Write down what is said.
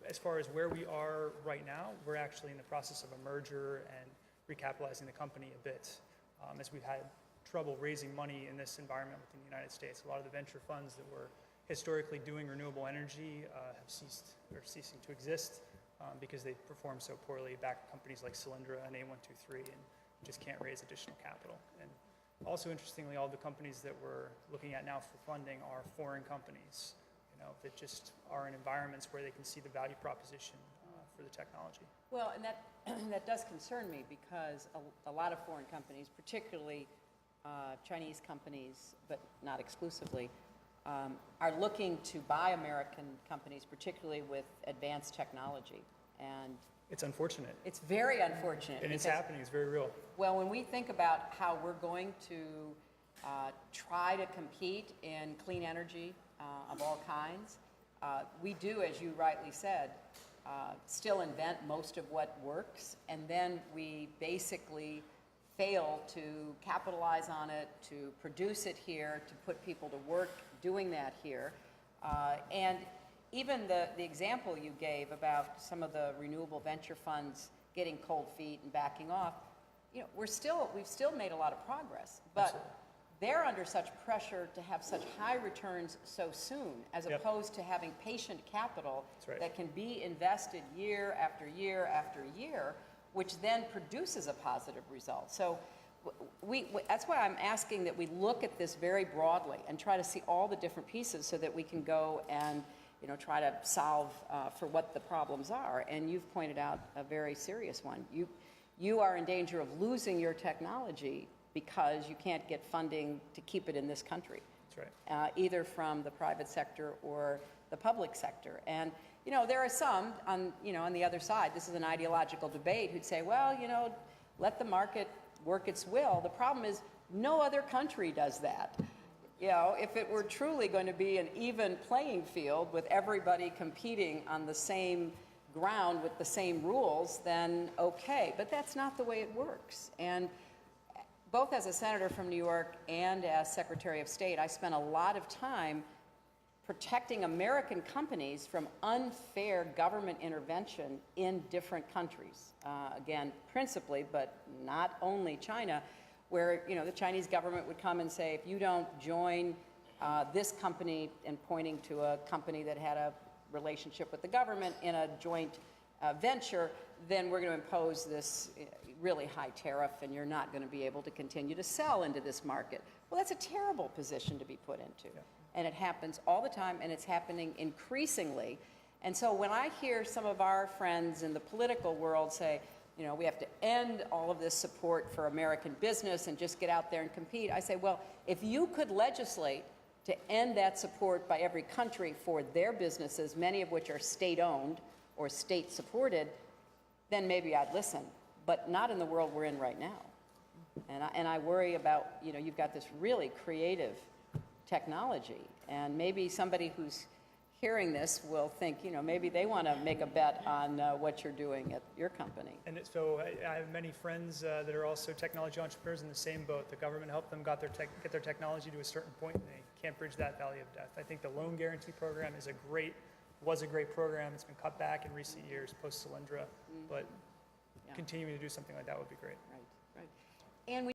as far as where we are right now, we're actually in the process of a merger and recapitalizing the company a bit, as we've had trouble raising money in this environment within the United States. A lot of the venture funds that were historically doing renewable energy have ceased or ceasing to exist because they perform so poorly, back companies like Solyndra and A123, and just can't raise additional capital. And also, interestingly, all the companies that we're looking at now for funding are foreign companies, that just are in environments where they can see the value proposition for the technology. Well, and that does concern me, because a lot of foreign companies, particularly Chinese companies, but not exclusively, are looking to buy American companies, particularly with advanced technology. And it's unfortunate. It's very unfortunate. And it's happening. It's very real. Well, when we think about how we're going to try to compete in clean energy of all kinds, we do, as you rightly said, still invent most of what works, and then we basically fail to capitalize on it, to produce it here, to put people to work doing that here. And even the example you gave about some of the renewable venture funds getting cold feet and backing off, we've still made a lot of progress, but Absolutely. They're under such pressure to have such high returns so soon, as opposed to having patient capital that can be invested year after year after year, which then produces a positive result. So that's why I'm asking that we look at this very broadly and try to see all the different pieces so that we can go and try to solve for what the problems are. And you've pointed out a very serious one. You are in danger of losing your technology because you can't get funding to keep it in this country. That's right. Either from the private sector or the public sector. And there are some on the other side, this is an ideological debate, who'd say, well, let the market work its will. The problem is no other country does that. If it were truly going to be an even playing field with everybody competing on the same ground with the same rules, then okay. But that's not the way it works. And both as a senator from New York and as Secretary of State, I spent a lot of time protecting American companies from unfair government intervention in different countries. Again, principally, but not only China, where the Chinese government would come and say, if you don't join this company, and pointing to a company that had a relationship with the government in a joint venture, then we're going to impose this really high tariff, and you're not going to be able to continue to sell into this market. Well, that's a terrible position to be put into. And it happens all the time, and it's happening increasingly. And so when I hear some of our friends in the political world say, we have to end all of this support for American business and just get out there and compete, I say, well, if you could legislate to end that support by every country for their businesses, many of which are state-owned or state-supported, then maybe I'd listen. But not in the world we're in right now. And I worry about, you've got this really creative technology, and maybe somebody who's hearing this will think, maybe they want to make a bet on what you're doing at your company. And so I have many friends that are also technology entrepreneurs in the same boat. The government helped them get their technology to a certain point, and they can't bridge that valley of death. I think the loan guarantee program was a great program. It's been cut back in recent years post Solyndra, but continuing to do something like that would be great. Right. And